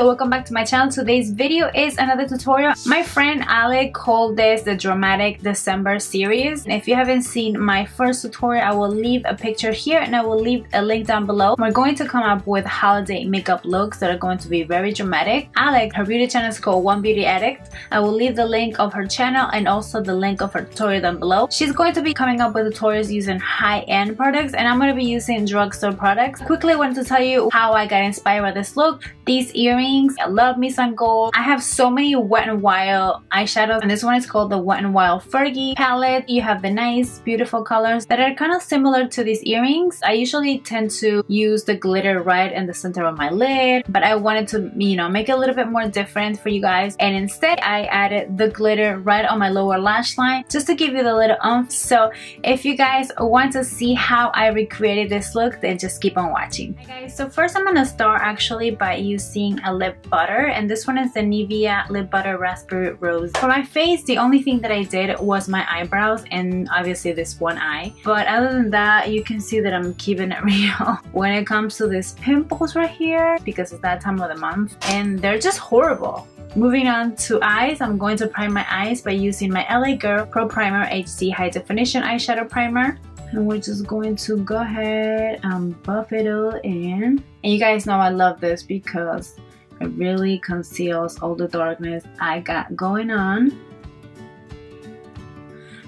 welcome back to my channel. Today's video is another tutorial. My friend Ale called this the Dramatic December series. And if you haven't seen my first tutorial, I will leave a picture here and I will leave a link down below. We're going to come up with holiday makeup looks that are going to be very dramatic. Ale, her beauty channel is called One Beauty Addict. I will leave the link of her channel and also the link of her tutorial down below. She's going to be coming up with tutorials using high-end products and I'm going to be using drugstore products. Quickly wanted to tell you how I got inspired by this look. These earrings, I love me some gold. I have so many Wet n Wild eyeshadows and this one is called the Wet n Wild Fergie palette. You have the nice beautiful colors that are kind of similar to these earrings. I usually tend to use the glitter right in the center of my lid, but I wanted to, you know, make it a little bit more different for you guys, and instead I added the glitter right on my lower lash line just to give you the little oomph. So if you guys want to see how I recreated this look, then just keep on watching. Hey guys, so first I'm gonna start actually by using a lip butter, and this one is the Nivea Lip Butter Raspberry Rose. For my face, the only thing that I did was my eyebrows and obviously this one eye, but other than that, you can see that I'm keeping it real when it comes to these pimples right here, because it's that time of the month and they're just horrible. Moving on to eyes, I'm going to prime my eyes by using my LA Girl Pro Primer HD High Definition Eyeshadow Primer. And we're just going to go ahead and buff it all in. And you guys know I love this because it really conceals all the darkness I got going on.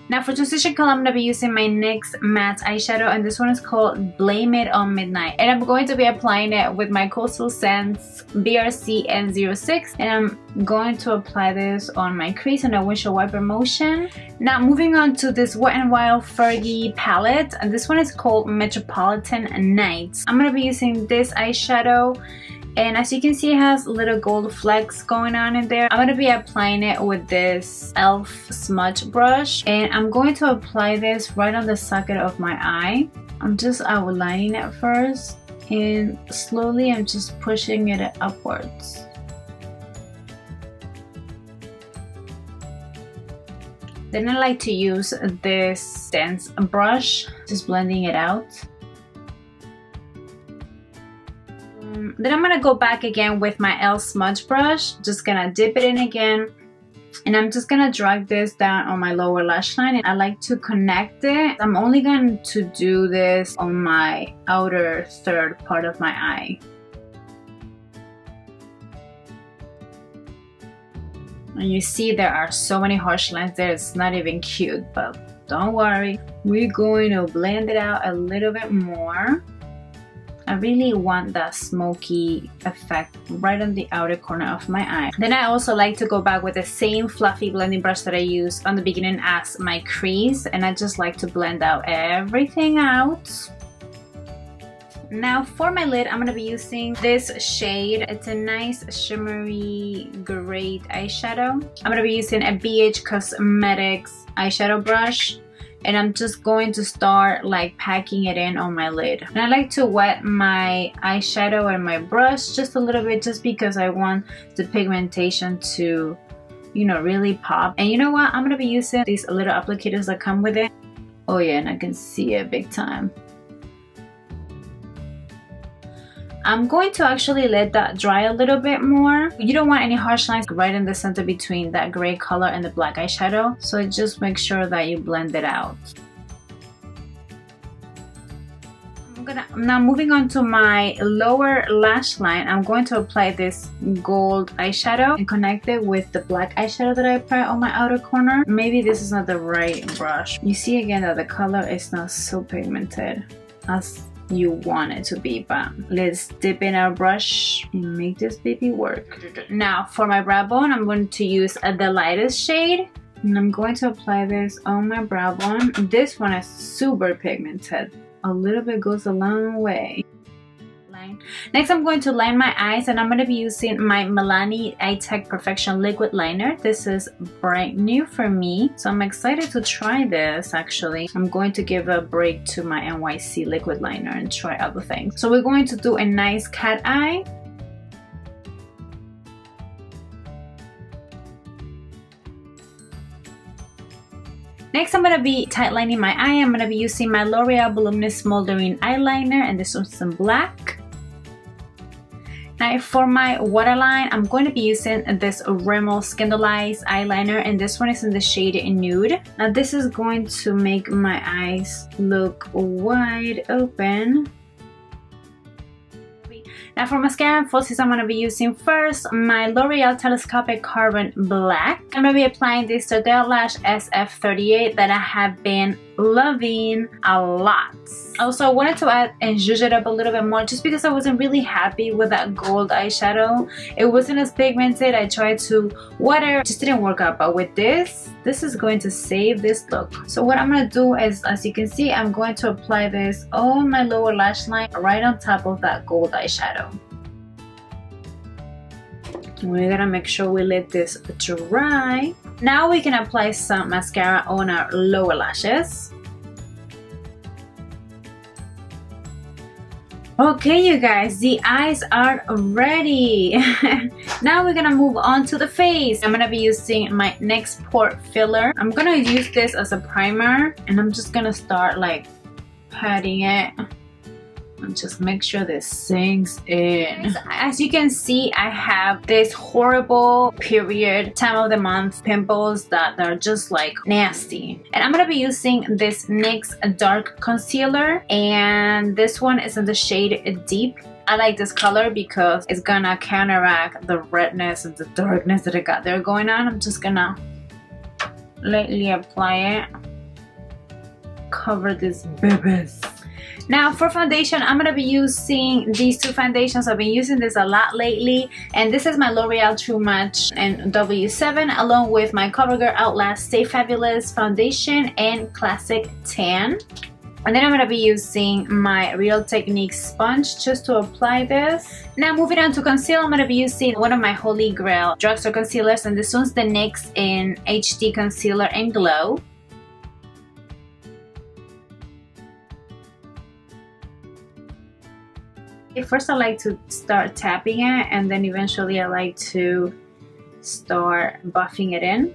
Now for transition color, I'm going to be using my NYX matte eyeshadow, and this one is called Blame It on Midnight. And I'm going to be applying it with my Coastal Scents BRC N06, and I'm going to apply this on my crease on a windshield wiper motion. Now moving on to this Wet n Wild Fergie palette, and this one is called Metropolitan Nights. I'm going to be using this eyeshadow. And as you can see, it has little gold flecks going on in there. I'm going to be applying it with this e.l.f. smudge brush. And I'm going to apply this right on the socket of my eye. I'm just outlining it first. And slowly I'm just pushing it upwards. Then I like to use this dense brush, just blending it out. Then I'm gonna go back again with my e.l.f. smudge brush, just gonna dip it in again, and I'm just gonna drag this down on my lower lash line, and I like to connect it. I'm only going to do this on my outer third part of my eye. And you see there are so many harsh lines there, it's not even cute, but don't worry, we're going to blend it out a little bit more. I really want that smoky effect right on the outer corner of my eye. Then I also like to go back with the same fluffy blending brush that I used on the beginning as my crease, and I just like to blend out everything out. Now for my lid, I'm going to be using this shade. It's a nice shimmery gray eyeshadow. I'm going to be using a BH Cosmetics eyeshadow brush. And I'm just going to start like packing it in on my lid. And I like to wet my eyeshadow and my brush just a little bit, just because I want the pigmentation to, you know, really pop. And you know what? I'm gonna be using these little applicators that come with it. Oh yeah, and I can see it big time. I'm going to actually let that dry a little bit more. You don't want any harsh lines right in the center between that gray color and the black eyeshadow, so just make sure that you blend it out. Now moving on to my lower lash line, I'm going to apply this gold eyeshadow and connect it with the black eyeshadow that I applied on my outer corner. Maybe this is not the right brush. You see again that the color is not so pigmented as you want it to be, but let's dip in our brush and make this baby work. Now for my brow bone, I'm going to use the lightest shade, and I'm going to apply this on my brow bone. This one is super pigmented. A little bit goes a long way. Next, I'm going to line my eyes, and I'm going to be using my Milani Eye Tech Perfection Liquid Liner. This is brand new for me, so I'm excited to try this. Actually, I'm going to give a break to my NYC liquid liner and try other things. So we're going to do a nice cat eye. Next, I'm going to be tight lining my eye. I'm going to be using my Loreal Voluminous Smoldering Eyeliner, and this one's in black. For my waterline, I'm going to be using this Rimmel Scandalized eyeliner, and this one is in the shade Nude. Now this is going to make my eyes look wide open. Now for mascara and falsies, I'm going to be using first my L'Oreal Telescopic Carbon Black. I'm going to be applying this Stardel Lash SF38 that I have been loving a lot. Also, I wanted to add and zhuzh it up a little bit more just because I wasn't really happy with that gold eyeshadow. It wasn't as pigmented. I tried to water, it just didn't work out. But with this is going to save this look. So what I'm going to do is, as you can see, I'm going to apply this on my lower lash line right on top of that gold eyeshadow. We're gonna make sure we let this dry. Now we can apply some mascara on our lower lashes. Okay, you guys, the eyes are ready. Now we're gonna move on to the face. I'm gonna be using my next pore filler. I'm gonna use this as a primer, and I'm just gonna start like patting it. And just make sure this sinks in. As you can see, I have this horrible period time of the month pimples that are just like nasty. And I'm gonna be using this NYX dark concealer, and this one is in the shade Deep. I like this color because it's gonna counteract the redness and the darkness that I got there going on. I'm just gonna lightly apply it. Cover this babies. Now for foundation, I'm going to be using these two foundations. I've been using this a lot lately, and this is my L'Oreal True Match in W7 along with my Covergirl Outlast Stay Fabulous foundation and Classic Tan. And then I'm going to be using my Real Techniques sponge just to apply this. Now moving on to conceal, I'm going to be using one of my Holy Grail Drugstore concealers, and this one's the NYX in HD Concealer and Glow. First I like to start tapping it, and then eventually I like to start buffing it in.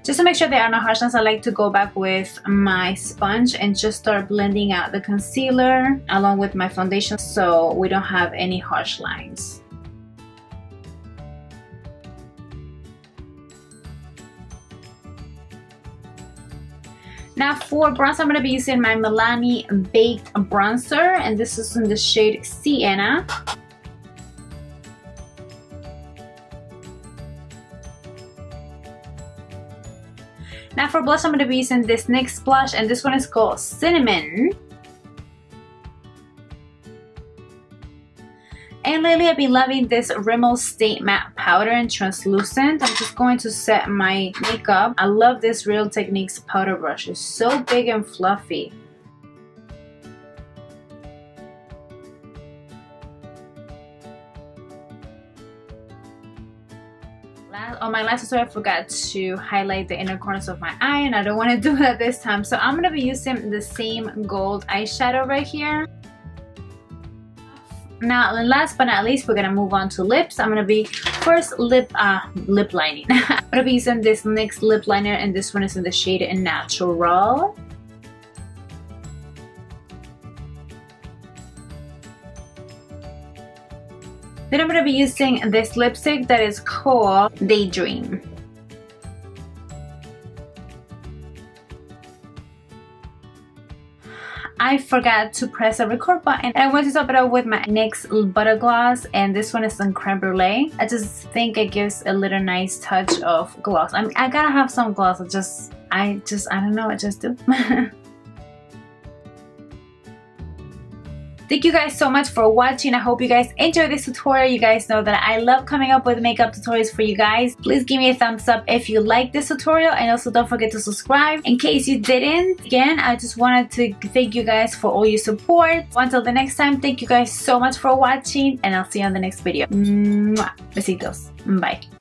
Just to make sure there are no harsh lines, I like to go back with my sponge and just start blending out the concealer along with my foundation so we don't have any harsh lines. Now for bronzer, I'm going to be using my Milani Baked Bronzer, and this is in the shade Sienna. Now for blush, I'm going to be using this NYX blush, and this one is called Cinnamon. And lately I've been loving this Rimmel Stay Matte Powder in Translucent. I'm just going to set my makeup. I love this Real Techniques powder brush. It's so big and fluffy. On my last tutorial, I forgot to highlight the inner corners of my eye, and I don't want to do that this time. So I'm going to be using the same gold eyeshadow right here. Now last but not least, we're gonna move on to lips. I'm gonna be first lip lining. I'm gonna be using this NYX lip liner, and this one is in the shade Natural. Then I'm gonna be using this lipstick that is called Daydream. I forgot to press the record button, and I want to top it up with my NYX Butter Gloss, and this one is in Creme Brûlée. I just think it gives a little nice touch of gloss. I gotta have some gloss. I don't know, I just do. Thank you guys so much for watching. I hope you guys enjoyed this tutorial. You guys know that I love coming up with makeup tutorials for you guys. Please give me a thumbs up if you like this tutorial, and also don't forget to subscribe in case you didn't. Again, I just wanted to thank you guys for all your support. Until the next time, thank you guys so much for watching, and I'll see you on the next video. Mwah. Besitos. Bye.